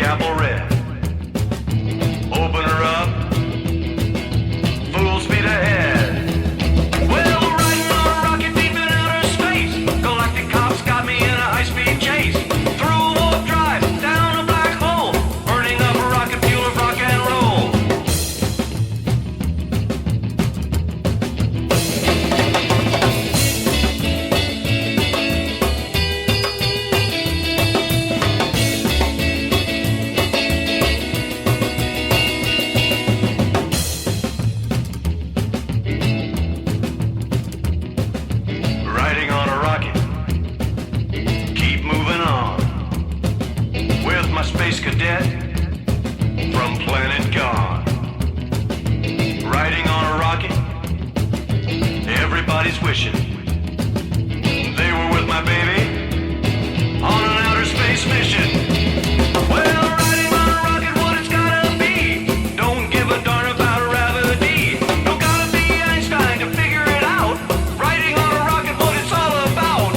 apple red. Open her up, full speed ahead. Well, we're riding on a rocket deep in outer space. Galactic cops got me in a high-speed chase. Through warp drive, down a black hole, burning up a rocket fuel of rock and roll. Riding on a rocket, keep moving on. With my space cadet from planet gone. Riding on a rocket, everybody's wishing they were with my baby on an outer space mission. Well, riding on a rocket, what it's gotta be. Don't give a darn about gravity. Don't gotta be Einstein to figure it out. Riding on a rocket, what it's all about.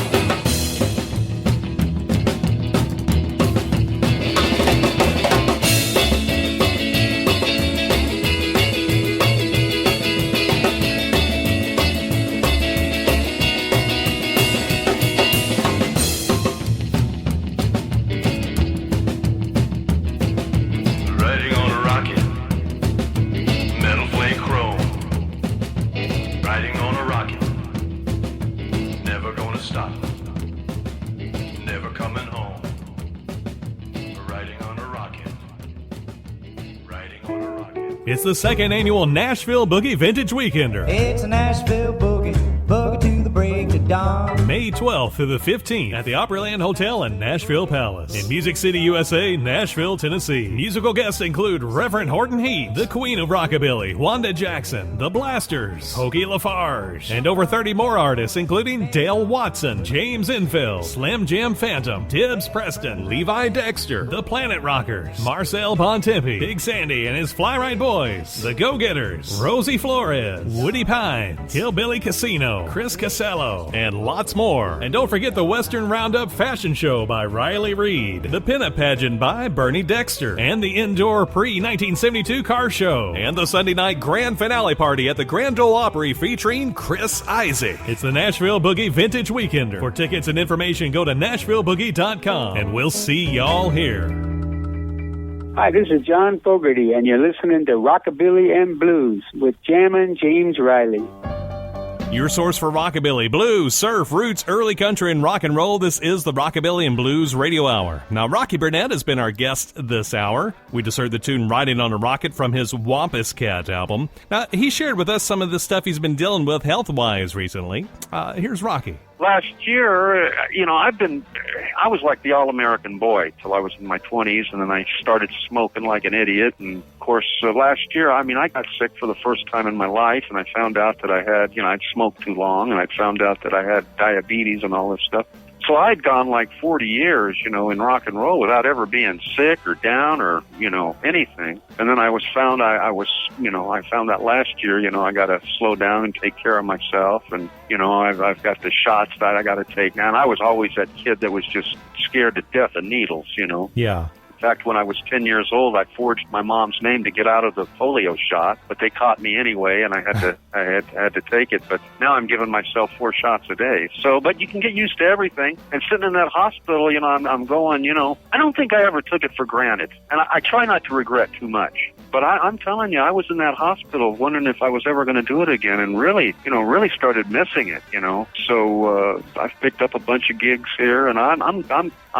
Riding on a rocket, metal flake chrome. Riding on a rocket, never gonna stop. Never coming home. Riding on a rocket. Riding on a rocket. It's the second annual Nashville Boogie Vintage Weekender. It's a Nashville boogie, boogie to the break of dawn. May 12th through the 15th at the Opryland Hotel and Nashville Palace in Music City, USA, Nashville, Tennessee. Musical guests include Reverend Horton Heat, the Queen of Rockabilly, Wanda Jackson, The Blasters, Hoagie Lafarge, and over 30 more artists including Dale Watson, James Infill, Slim Jim Phantom, Tibbs Preston, Levi Dexter, The Planet Rockers, Marcel Bontempi, Big Sandy and his Fly Right Boys, The Go-Getters, Rosie Flores, Woody Pines, Hillbilly Casino, Chris Casello, and lots more. And don't forget the Western Roundup Fashion Show by Riley Reid, the Pinup Pageant by Bernie Dexter, and the Indoor Pre-1972 Car Show, and the Sunday night grand finale party at the Grand Ole Opry featuring Chris Isaac. It's the Nashville Boogie Vintage Weekender. For tickets and information, go to NashvilleBoogie.com, and we'll see y'all here. Hi, this is John Fogerty, and you're listening to Rockabilly and Blues with Jammin' James Riley. Your source for rockabilly, blues, surf, roots, early country, and rock and roll. This is the Rockabilly and Blues Radio Hour. Now, Rocky Burnette has been our guest this hour. We just heard the tune Riding on a Rocket from his Wampus Cat album. Now, he shared with us some of the stuff he's been dealing with health-wise recently. Here's Rocky. Last year, I was like the all-American boy till I was in my 20s, and then I started smoking like an idiot. And, of course, last year, I got sick for the first time in my life, and I found out that I had, I'd smoked too long, and I found out that I had diabetes and all this stuff. So I'd gone like 40 years, in rock and roll without ever being sick or down or, anything. And then I found that last year, I got to slow down and take care of myself. And, I've got the shots that I got to take now. And I was always that kid that was just scared to death of needles, Yeah. In fact, when I was 10 years old, I forged my mom's name to get out of the polio shot, but they caught me anyway, and I had to take it. But now I'm giving myself 4 shots a day. So, but you can get used to everything. And sitting in that hospital, I'm going, I don't think I ever took it for granted, and I try not to regret too much. But I'm telling you, I was in that hospital wondering if I was ever going to do it again, and really started missing it. So I've picked up a bunch of gigs here, and I'm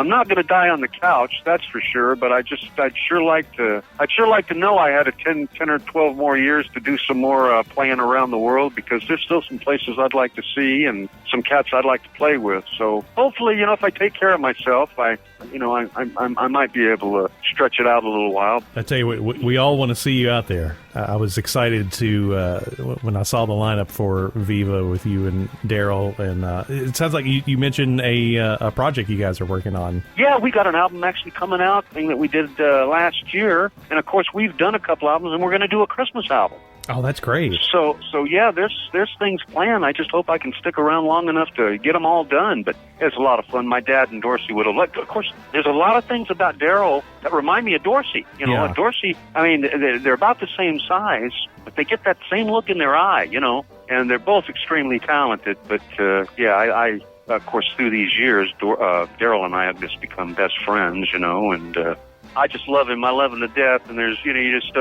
not going to die on the couch, that's for sure. But I'd sure like to know I had 10 or 12 more years to do some more playing around the world, because there's still some places I'd like to see and some cats I'd like to play with. So hopefully, if I take care of myself, I might be able to stretch it out a little while. I tell you what, we all want to see you out there. I was excited to when I saw the lineup for Viva with you and Darrel, and it sounds like you mentioned a project you guys are working on. Yeah, we got an album actually coming out, thing that we did last year, and of course we've done a couple albums, and we're going to do a Christmas album. Oh, that's great. So yeah, there's things planned. I just hope I can stick around long enough to get them all done. But it's a lot of fun. My dad and Dorsey would have liked. Of course, there's a lot of things about Darrel that remind me of Dorsey. You know, Yeah. Dorsey. I mean, they're about the same size, but they get that same look in their eye. You know, and they're both extremely talented. But yeah, I of course through these years, Darrel and I have just become best friends. You know, and. I just love him. I love him to death. And there's, you just,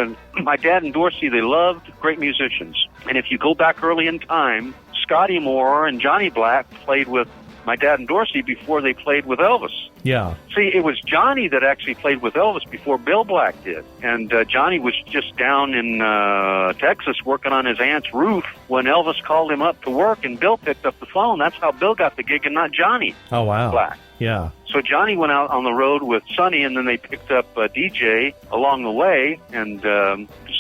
my dad and Dorsey, they loved great musicians. And if you go back early in time, Scotty Moore and Johnny Black played with my dad and Dorsey before they played with Elvis. Yeah. See, it was Johnny that actually played with Elvis before Bill Black did. And Johnny was just down in Texas working on his aunt's roof when Elvis called him up to work, and Bill picked up the phone. That's how Bill got the gig and not Johnny Oh, wow. Black. Yeah. So Johnny went out on the road with Sonny, and then they picked up DJ along the way. And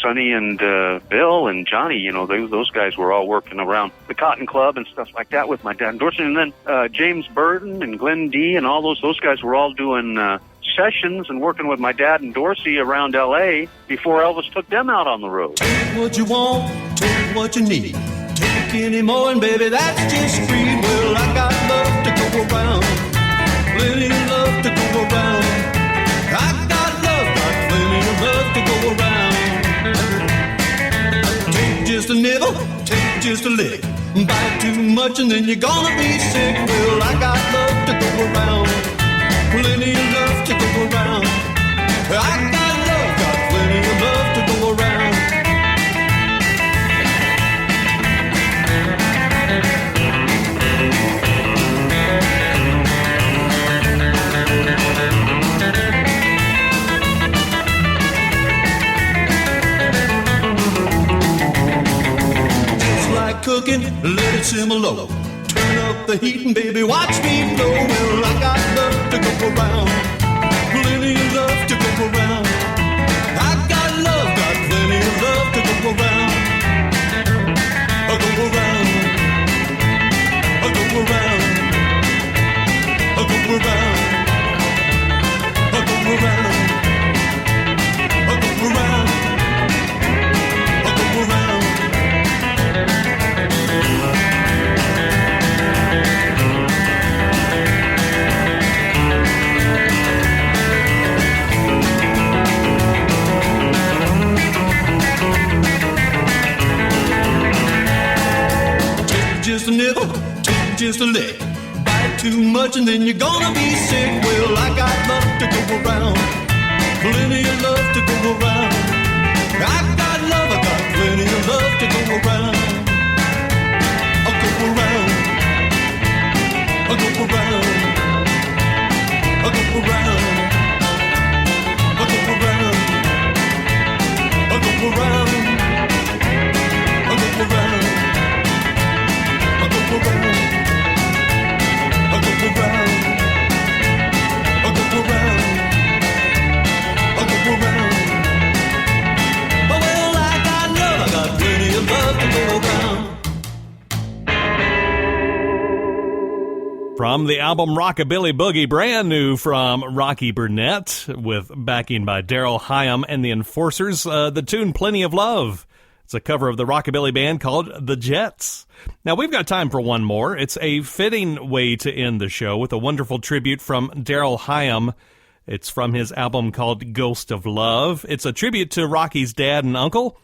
Sonny and Bill and Johnny, you know, those guys were all working around the Cotton Club and stuff like that with my dad and Dorsey. And then James Burton and Glenn D and all those guys were all doing sessions and working with my dad and Dorsey around L.A. before Elvis took them out on the road. Take what you want, take what you need. Take any more, and baby, that's just free. Well, I got love to go around. Plenty of love to go around. I got plenty of love to go around. Take just a nibble, take just a lick. Bite too much and then you're gonna be sick. Well, I got love to go around. Plenty of love to go around. I got plenty of love to go around. Cooking, let it simmer low. Turn up the heat and baby, watch me blow. Well, I got love to go around. Plenty of love to go around. I got plenty of love to go around. I go around. I go around. I go around. I go around. I go around. I go around. Just a nibble, take just a lick. Bite too much and then you're gonna be sick. Well, I got love to go around. Plenty of love to go around. I got plenty of love to go around. I'll go around. I'll go around. I'll go around. I'll go around. I'll go around. I'll go around. I'll go around. I'll go around. I'll go around. I'll go around. Oh, well, I got plenty of love to go around. From the album Rockabilly Boogie, brand new from Rocky Burnette, with backing by Darrel Higham and the Enforcers, the tune Plenty of Love. It's a cover of the Rockabilly band called The Jets. Now, we've got time for one more. It's a fitting way to end the show with a wonderful tribute from Darrel Higham. It's from his album called Ghost of Love. It's a tribute to Rocky's dad and uncle.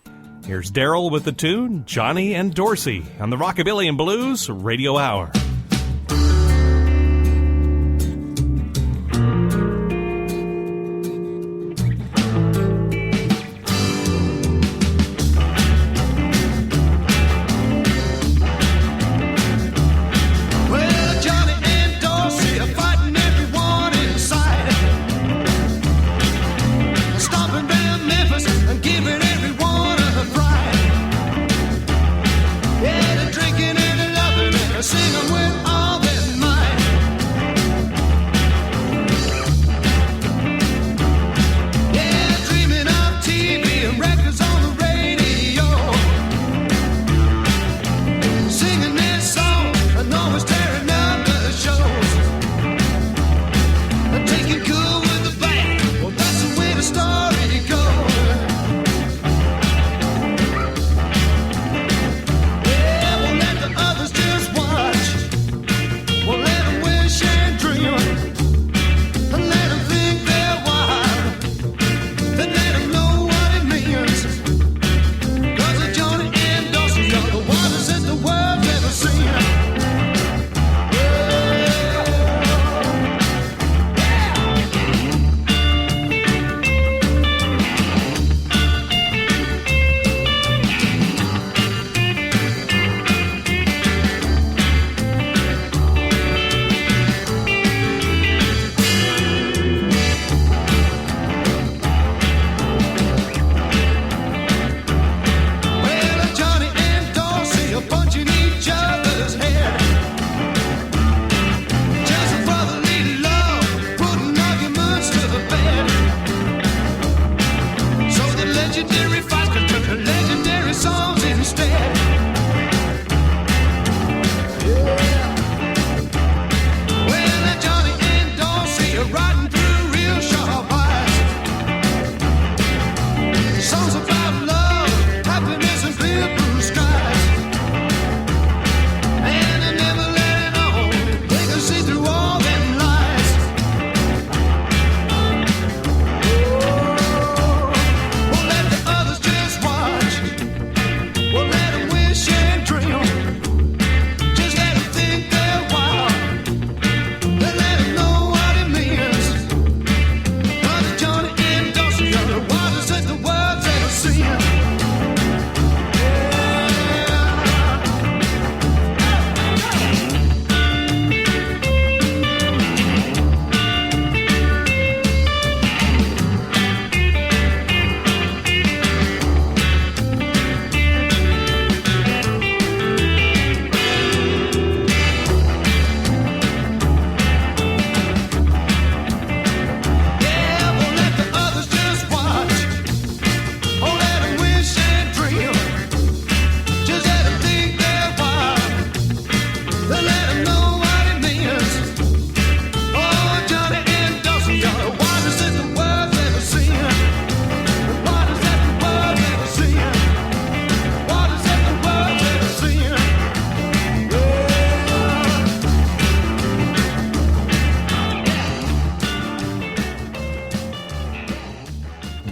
Here's Darrel with the tune Johnny and Dorsey on the Rockabilly and Blues Radio Hour. Singing with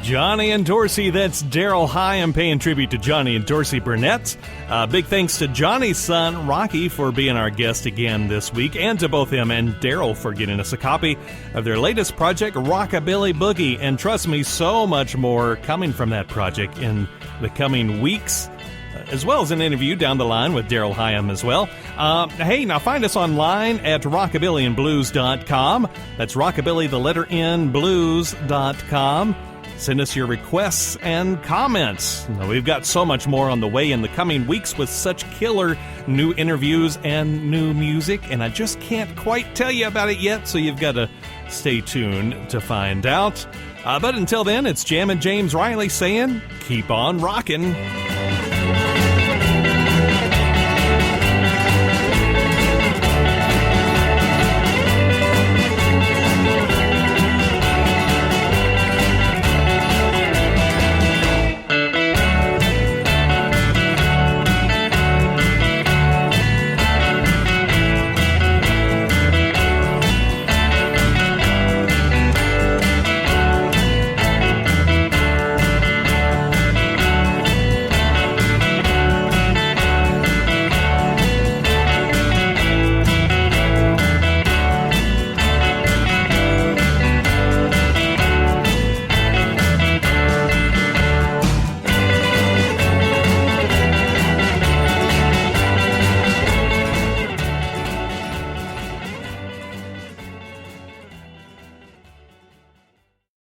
Johnny and Dorsey, that's Darrel Higham paying tribute to Johnny and Dorsey Burnette. Big thanks to Johnny's son, Rocky, for being our guest again this week, and to both him and Darrel for getting us a copy of their latest project, Rockabilly Boogie. And trust me, so much more coming from that project in the coming weeks, as well as an interview down the line with Darrel Higham as well. Hey, now find us online at rockabillyandblues.com. That's rockabilly, the letter N, blues.com. Send us your requests and comments. Now, we've got so much more on the way in the coming weeks with such killer new interviews and new music, and I just can't quite tell you about it yet, so you've got to stay tuned to find out. But until then, it's Jam and James Riley saying, keep on rockin'.